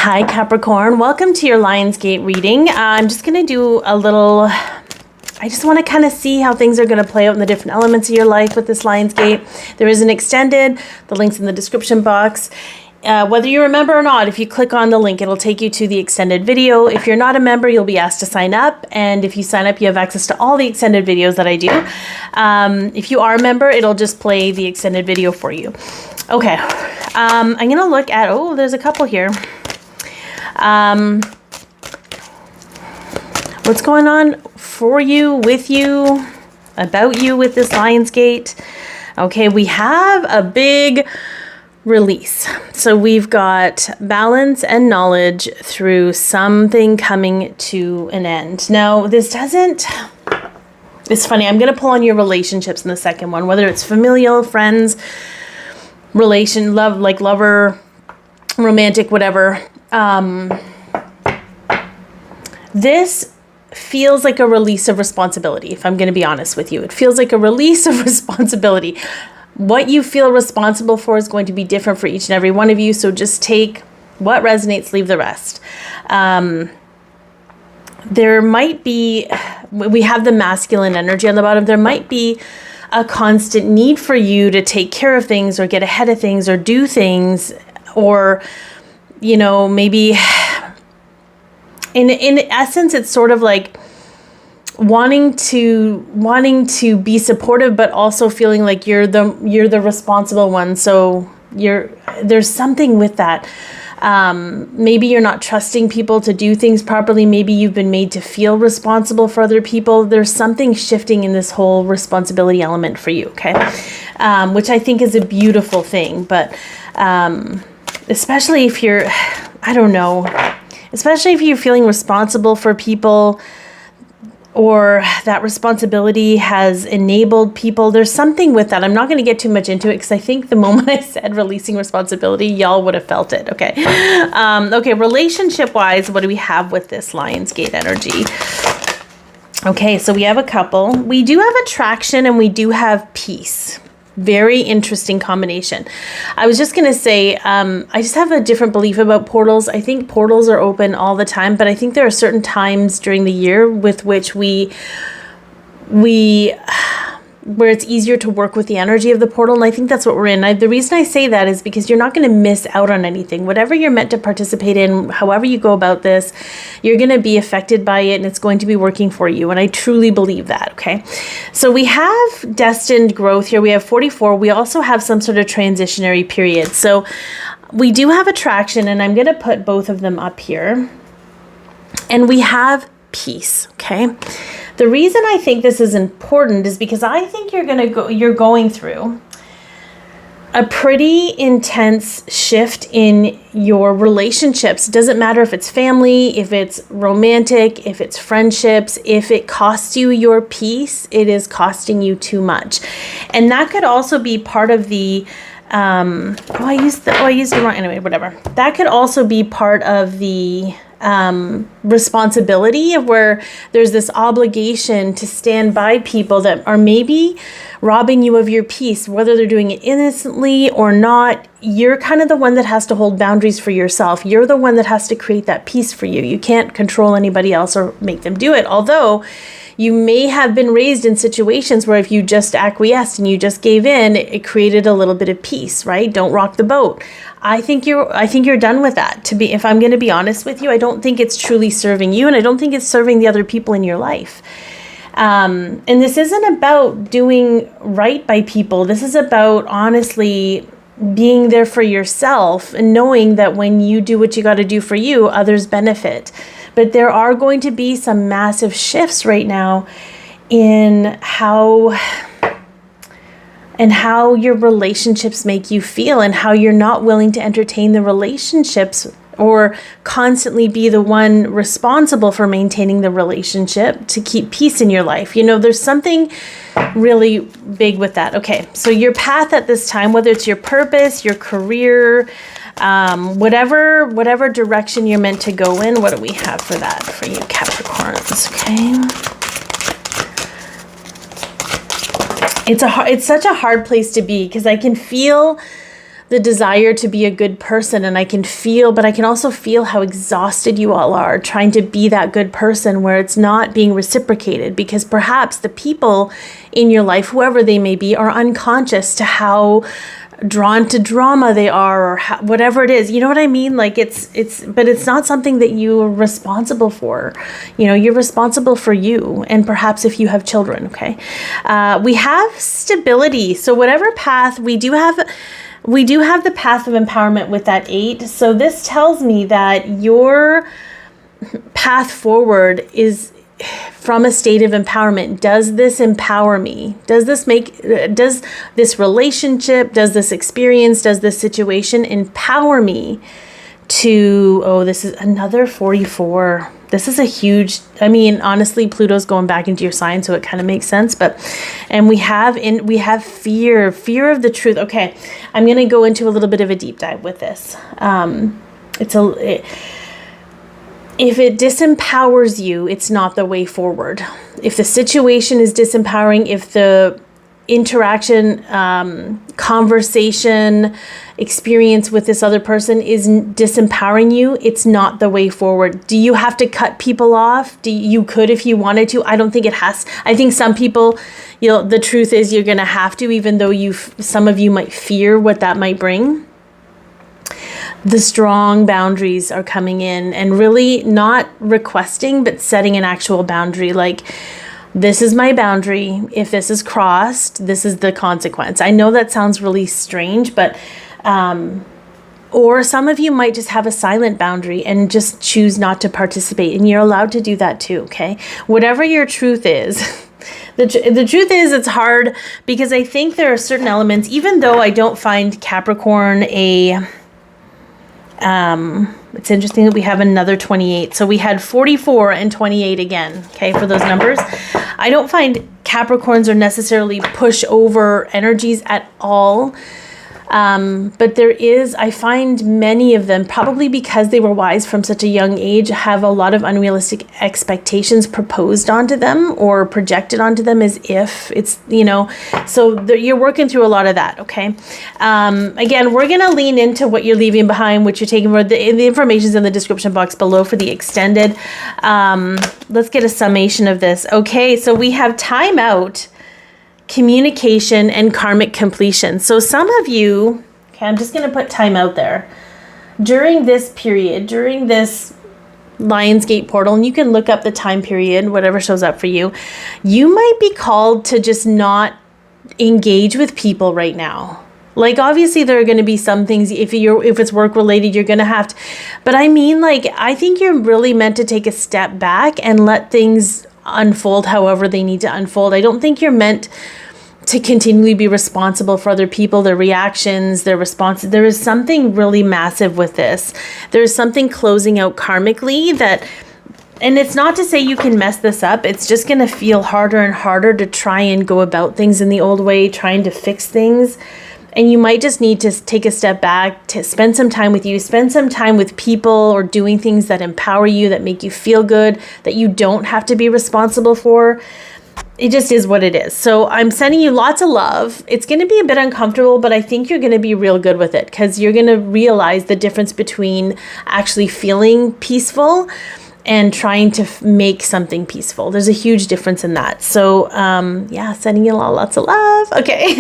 Hi Capricorn, welcome to your Lionsgate reading. I'm just going to do a little, I just want to kind of see how things are going to play out in the different elements of your life with this Lionsgate. There is an extended, the link's in the description box. Whether you remember or not, if you click on the link, it'll take you to the extended video. If you're not a member, you'll be asked to sign up. And if you sign up, you have access to all the extended videos that I do. If you are a member, it'll just play the extended video for you. Okay, I'm going to look at, oh, there's a couple here. What's going on for you, with you, about you with this Lionsgate? Okay, we have a big release. So we've got balance and knowledge through something coming to an end. Now, this doesn't, it's funny, I'm going to pull on your relationships in the second one, whether it's familial, friends, relation, love, like lover, romantic, whatever. This feels like a release of responsibility, if I'm going to be honest with you. It feels like a release of responsibility. What you feel responsible for is going to be different for each and every one of you, so just take what resonates, leave the rest. There might be, we have the masculine energy on the bottom, there might be a constant need for you to take care of things or get ahead of things or do things, or, you know, maybe in essence, it's sort of like wanting to be supportive, but also feeling like you're the responsible one. So there's something with that. Maybe you're not trusting people to do things properly. Maybe you've been made to feel responsible for other people. There's something shifting in this whole responsibility element for you, okay? Which I think is a beautiful thing, but especially if you're, I don't know, especially if you're feeling responsible for people, or that responsibility has enabled people. There's something with that. I'm not going to get too much into it because I think the moment I said releasing responsibility, y'all would have felt it. Okay. Okay. Relationship-wise, what do we have with this Lionsgate energy? Okay. So we have a couple. We do have attraction and we do have peace. Very interesting combination. I was just going to say, I just have a different belief about portals. I think portals are open all the time, but I think there are certain times during the year with which where it's easier to work with the energy of the portal. And I think that's what we're in. The reason I say that is because you're not going to miss out on anything. Whatever you're meant to participate in, however you go about this, you're going to be affected by it and it's going to be working for you. And I truly believe that. Okay. So we have destined growth here. We have 44. We also have some sort of transitionary period. So we do have attraction, and I'm going to put both of them up here. And we have peace. Okay. The reason I think this is important is because I think you're going through a pretty intense shift in your relationships. It doesn't matter if it's family, if it's romantic, if it's friendships, if it costs you your peace, it is costing you too much. And that could also be part of the I used the wrong, anyway, whatever. That could also be part of the responsibility of where there's this obligation to stand by people that are maybe robbing you of your peace, whether they're doing it innocently or not. You're kind of the one that has to hold boundaries for yourself. You're the one that has to create that peace for you. You can't control anybody else or make them do it. Although you may have been raised in situations where if you just acquiesced and you just gave in, it created a little bit of peace, right? Don't rock the boat. I think you're done with that. If I'm going to be honest with you, I don't think it's truly serving you, and I don't think it's serving the other people in your life. And this isn't about doing right by people. This is about honestly being there for yourself and knowing that when you do what you got to do for you, others benefit. But there are going to be some massive shifts right now in how your relationships make you feel, and how you're not willing to entertain the relationships or constantly be the one responsible for maintaining the relationship to keep peace in your life. You know, there's something really big with that. Okay, so your path at this time, whether it's your purpose, your career, whatever direction you're meant to go in, what do we have for that for you Capricorns? Okay. It's such a hard place to be, because I can feel the desire to be a good person, and I can also feel how exhausted you all are trying to be that good person where it's not being reciprocated, because perhaps the people in your life, whoever they may be, are unconscious to how drawn to drama they are, or whatever it is. You know what I mean? Like but it's not something that you are responsible for. You're responsible for you, and perhaps if you have children. Okay. We have stability. So whatever path we do have the path of empowerment with that 8. So this tells me that your path forward is from a state of empowerment. Does this empower me? Does this relationship, does this experience, does this situation empower me to, this is another 44. This is a huge, honestly, Pluto's going back into your sign, so it kind of makes sense. And we have fear of the truth. Okay, I'm going to go into a little bit of a deep dive with this. If it disempowers you, it's not the way forward. If the situation is disempowering, if the interaction, conversation, experience with this other person is disempowering you, it's not the way forward. Do you have to cut people off? You could if you wanted to. I don't think it has. I think some people, the truth is you're going to have to, even though some of you might fear what that might bring. The strong boundaries are coming in, and really not requesting, but setting an actual boundary. Like, this is my boundary. If this is crossed, this is the consequence. I know that sounds really strange, but, or some of you might just have a silent boundary and just choose not to participate. And you're allowed to do that too. Okay. Whatever your truth is, the truth is it's hard, because I think there are certain elements, even though I don't find Capricorn it's interesting that we have another 28. So we had 44 and 28 again, okay, for those numbers. I don't find Capricorns are necessarily pushover energies at all. But I find many of them, probably because they were wise from such a young age, have a lot of unrealistic expectations proposed onto them or projected onto them as if it's, so you're working through a lot of that. Okay. Again, we're going to lean into what you're leaving behind, what you're taking. The information's in the description box below for the extended. Let's get a summation of this. Okay. So we have timeout, communication, and karmic completion. So some of you, okay, I'm just going to put time out there. During this period, during this Lionsgate portal, and you can look up the time period, whatever shows up for you, you might be called to just not engage with people right now. Like, obviously there are going to be some things, if it's work related, you're going to have to, but I think you're really meant to take a step back and let things unfold however they need to unfold. I don't think you're meant to continually be responsible for other people, their reactions, their responses. There is something really massive with this. There's something closing out karmically and it's not to say you can mess this up. It's just going to feel harder and harder to try and go about things in the old way, trying to fix things. And you might just need to take a step back, to spend some time with you, spend some time with people, or doing things that empower you, that make you feel good, that you don't have to be responsible for. It just is what it is. So I'm sending you lots of love. It's going to be a bit uncomfortable, but I think you're going to be real good with it, because you're going to realize the difference between actually feeling peaceful and trying to make something peaceful. There's a huge difference in that. So, sending you lots of love. Okay.